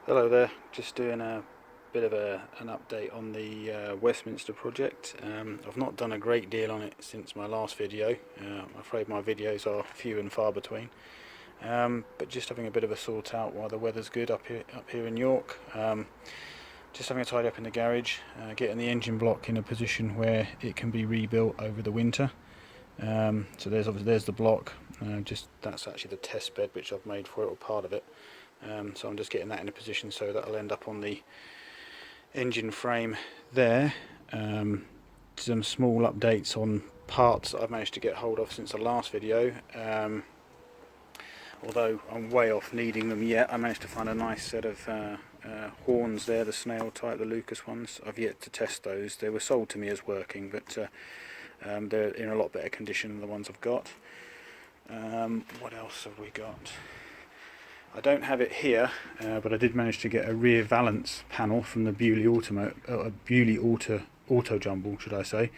Hello there, just doing a bit of an update on the Westminster project. I've not done a great deal on it since my last video. I'm afraid my videos are few and far between. But just having a bit of a sort out while the weather's good up here in York. Just having a tidy up in the garage, getting the engine block in a position where it can be rebuilt over the winter. So there's the block. That's actually the test bed which I've made for it, or part of it. So I'm just getting that in a position so that I'll end up on the engine frame there. Some small updates on parts that I've managed to get hold of since the last video. Although I'm way off needing them yet, I managed to find a nice set of horns there, the snail type, the Lucas ones. I've yet to test those. They were sold to me as working, but they're in a lot better condition than the ones I've got. What else have we got? I don't have it here, but I did manage to get a rear valance panel from the Beaulieu Auto Jumble, should I say.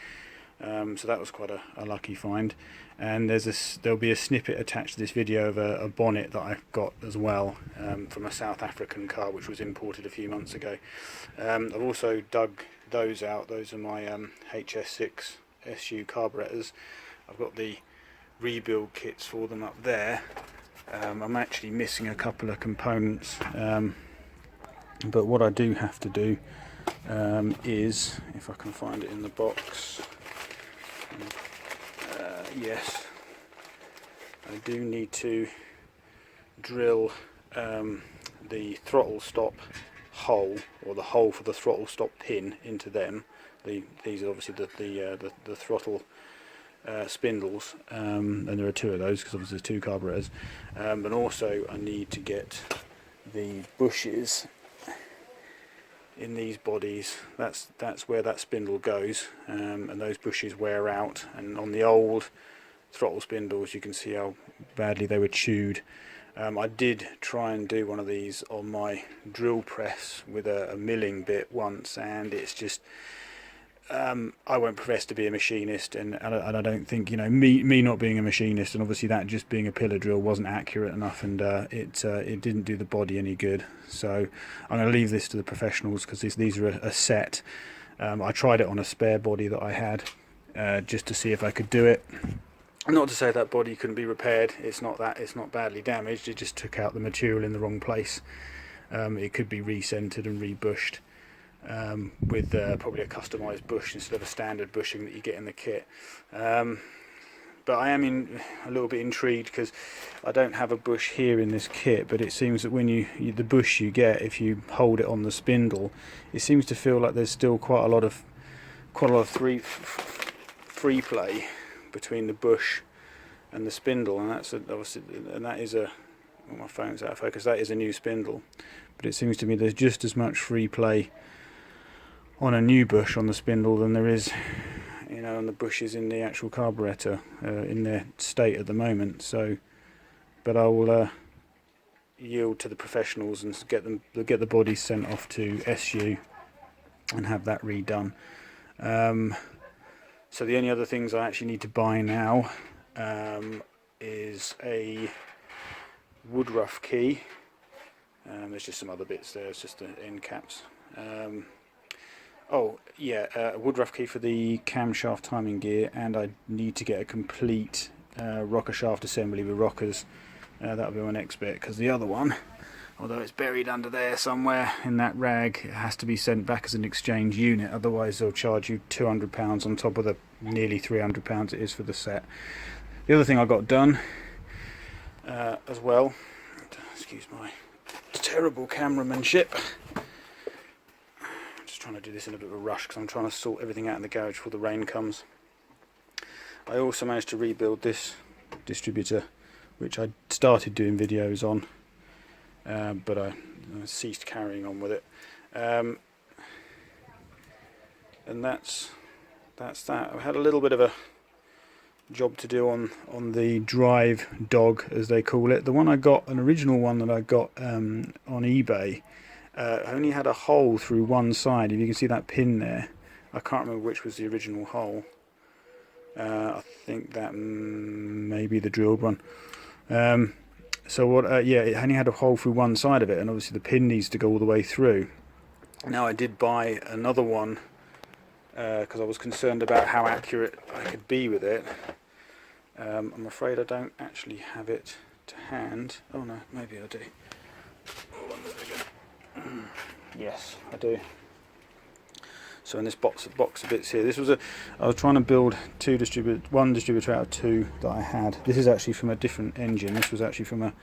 So that was quite a lucky find. And there'll be a snippet attached to this video of a bonnet that I've got as well, from a South African car which was imported a few months ago. I've also dug those out. Those are my HS6 SU carburetors. I've got the rebuild kits for them up there. I'm actually missing a couple of components, but what I do have to do is, if I can find it in the box, yes, I do need to drill the throttle stop hole, or the hole for the throttle stop pin, into them. These are obviously the throttle spindles, and there are two of those because obviously there's two carburetors, but also I need to get the bushes in these bodies. That's where that spindle goes, and those bushes wear out, and on the old throttle spindles you can see how badly they were chewed. I did try and do one of these on my drill press with a milling bit once, and it's just I won't profess to be a machinist, and I don't think, me not being a machinist, and obviously that just being a pillar drill wasn't accurate enough, and it didn't do the body any good. So I'm going to leave this to the professionals, because these are a set. I tried it on a spare body that I had, just to see if I could do it. Not to say that body couldn't be repaired. It's not badly damaged. It just took out the material in the wrong place. It could be recentered and rebushed. With probably a customised bush instead of a standard bushing that you get in the kit. But I am a little bit intrigued, because I don't have a bush here in this kit, but it seems that when the bush you get, if you hold it on the spindle, it seems to feel like there's still quite a lot of free play between the bush and the spindle, and that's obviously, and that is my phone's out of focus. That is a new spindle, but it seems to me there's just as much free play on a new bush on the spindle than there is, on the bushes in the actual carburetor, in their state at the moment. So, but I will yield to the professionals and get the bodies sent off to SU and have that redone. So the only other things I actually need to buy now is a woodruff key. There's just some other bits there. It's just the end caps. A woodruff key for the camshaft timing gear, and I need to get a complete rocker shaft assembly with rockers. That'll be my next bit, because the other one, although it's buried under there somewhere in that rag, it has to be sent back as an exchange unit, otherwise they'll charge you £200 on top of the nearly £300 it is for the set. The other thing I got done as well, excuse my terrible cameramanship, trying to do this in a bit of a rush because I'm trying to sort everything out in the garage before the rain comes. I also managed to rebuild this distributor, which I started doing videos on, but I ceased carrying on with it. And that's that. I had a little bit of a job to do on the drive dog, as they call it. The one I got, an original one that I got on eBay, only had a hole through one side. If you can see that pin there, I can't remember which was the original hole. I think that may be the drilled one. So what? Yeah, it only had a hole through one side of it, and obviously the pin needs to go all the way through. Now I did buy another one because I was concerned about how accurate I could be with it. I'm afraid I don't actually have it to hand. Oh no, maybe I do. Yes, I do. So in this box of bits here, I was trying to build one distributor out of two that I had. This is actually from a different engine. This was actually from an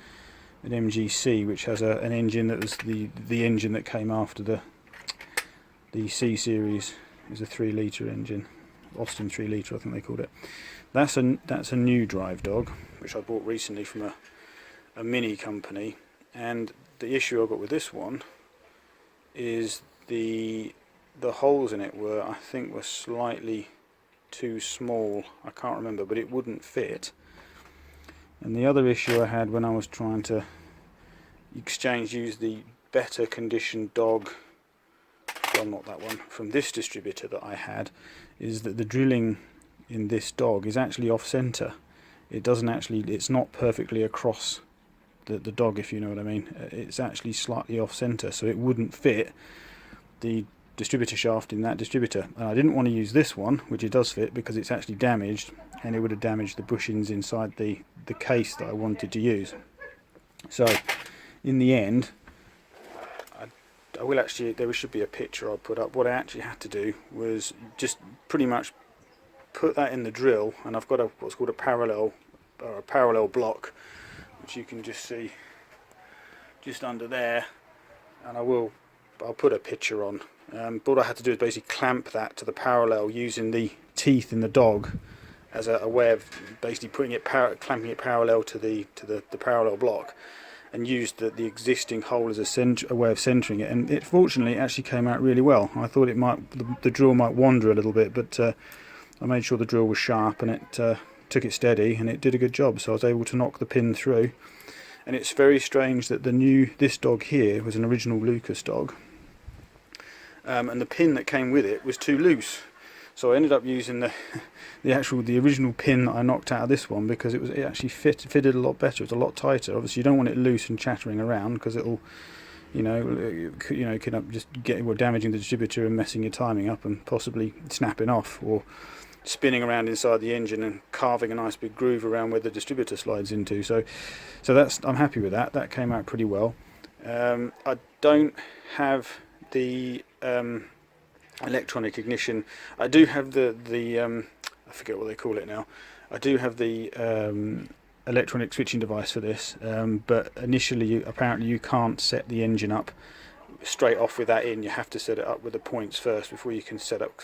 MGC, which has an engine that was the engine that came after the C series. It was a 3-litre engine, Austin 3-litre, I think they called it. That's a new drive dog, which I bought recently from a mini company. And the issue I got with this one is the holes in it I think were slightly too small. I can't remember, but it wouldn't fit. And the other issue I had when I was trying to use the better conditioned dog, well, not that one, from this distributor that I had, is that the drilling in this dog is actually off center. It's not perfectly across the dog, if you know what I mean. It's actually slightly off center, so it wouldn't fit the distributor shaft in that distributor. And I didn't want to use this one, which it does fit, because it's actually damaged, and it would have damaged the bushings inside the case that I wanted to use. So in the end, I will actually, there should be a picture I'll put up. What I actually had to do was just pretty much put that in the drill, and I've got what's called a parallel block, which you can just see just under there, and I'll put a picture on. But what I had to do is basically clamp that to the parallel using the teeth in the dog as a way of basically clamping it parallel to the parallel block, and used the existing hole as a way of centering it. And it fortunately actually came out really well. I thought the drill might wander a little bit, but I made sure the drill was sharp, and it took it steady, and it did a good job. So I was able to knock the pin through. And it's very strange that this dog here was an original Lucas dog, and the pin that came with it was too loose. So I ended up using the original pin that I knocked out of this one, because it actually fitted a lot better. It's a lot tighter. Obviously, you don't want it loose and chattering around, because it'll, could just get damaging the distributor and messing your timing up, and possibly snapping off or spinning around inside the engine and carving a nice big groove around where the distributor slides into. So I'm happy with that. That came out pretty well. I don't have the electronic ignition. I do have the I forget what they call it now. I do have the electronic switching device for this, but initially apparently you can't set the engine up straight off with that in. You have to set it up with the points first before you can set up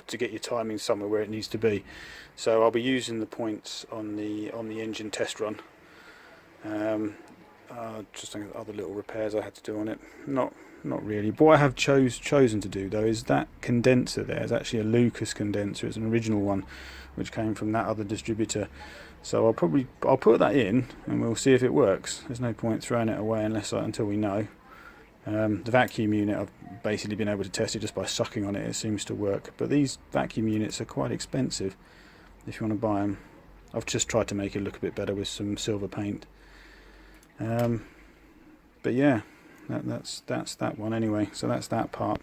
to get your timing somewhere where it needs to be. So I'll be using the points on the engine test run. Just thinking of other little repairs I had to do on it. Not really. But what I have chosen to do though is that condenser there is actually a Lucas condenser. It's an original one which came from that other distributor. So I'll put that in, and we'll see if it works. There's no point throwing it away until we know. The vacuum unit, I've basically been able to test it just by sucking on it. It seems to work. But these vacuum units are quite expensive if you want to buy them. I've just tried to make it look a bit better with some silver paint. But yeah, that's that one anyway. So that's that part.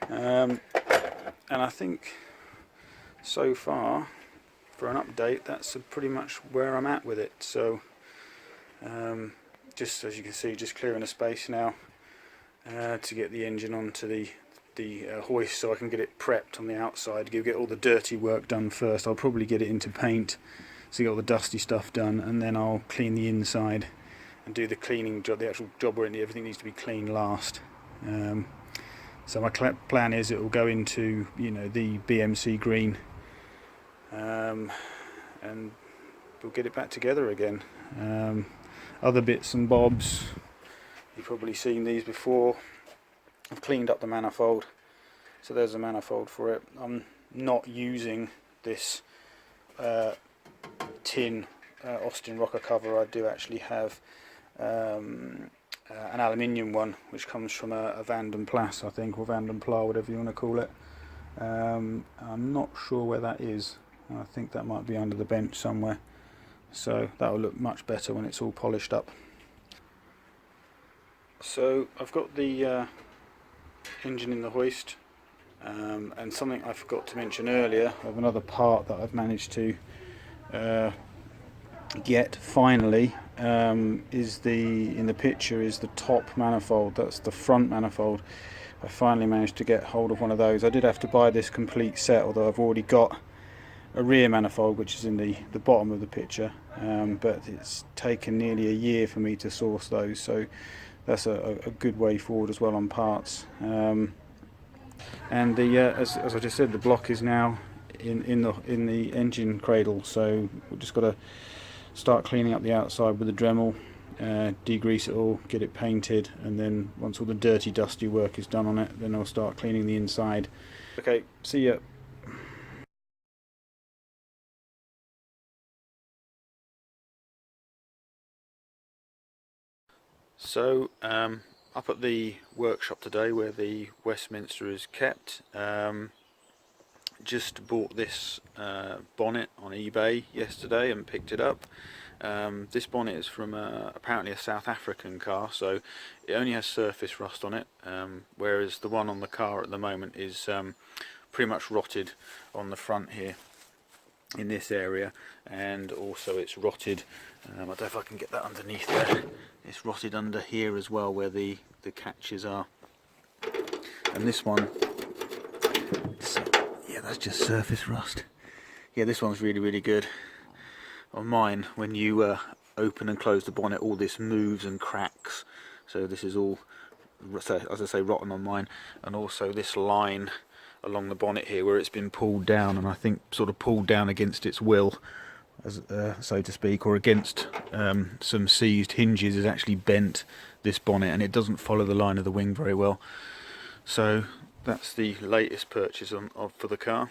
And I think so far, for an update, that's pretty much where I'm at with it. So just as you can see, just clearing a space now to get the engine onto the hoist, so I can get it prepped on the outside, get all the dirty work done first. I'll probably get it into paint, so get all the dusty stuff done, and then I'll clean the inside and do the cleaning job, the actual job where everything needs to be cleaned last. So my plan is it will go into the BMC green, and we'll get it back together again. Other bits and bobs, you've probably seen these before. I've cleaned up the manifold, so there's a manifold for it. I'm not using this tin Austin rocker cover. I do actually have an aluminium one, which comes from a Vanden Plas, I think, or Vanden Pla, whatever you want to call it. I'm not sure where that is. I think that might be under the bench somewhere. so that will look much better when it's all polished up. So I've got the engine in the hoist, and something I forgot to mention earlier of another part that I've managed to get finally is in the picture is the top manifold. That's the front manifold. I finally managed to get hold of one of those. I did have to buy this complete set, although I've already got a rear manifold which is in the bottom of the picture, but it's taken nearly a year for me to source those, so that's a good way forward as well on parts. And as I just said, the block is now in the engine cradle, so we've just got to start cleaning up the outside with the Dremel, degrease it all, get it painted, and then once all the dirty dusty work is done on it, then I'll start cleaning the inside. Okay, see ya. So up at the workshop today where the Westminster is kept, just bought this bonnet on eBay yesterday and picked it up. This bonnet is from apparently a South African car, so it only has surface rust on it, whereas the one on the car at the moment is pretty much rotted on the front here in this area, and also it's rotted, I don't know if I can get that underneath there, it's rotted under here as well where the catches are. And this one, so, yeah, that's just surface rust. Yeah, this one's really good. On mine, when you open and close the bonnet, all this moves and cracks, so this is all, so, as I say, rotten on mine. And also this line along the bonnet here where it's been pulled down, and I think sort of pulled down against its will, as so to speak, or against some seized hinges, has actually bent this bonnet, and it doesn't follow the line of the wing very well. So that's the latest purchase for the car.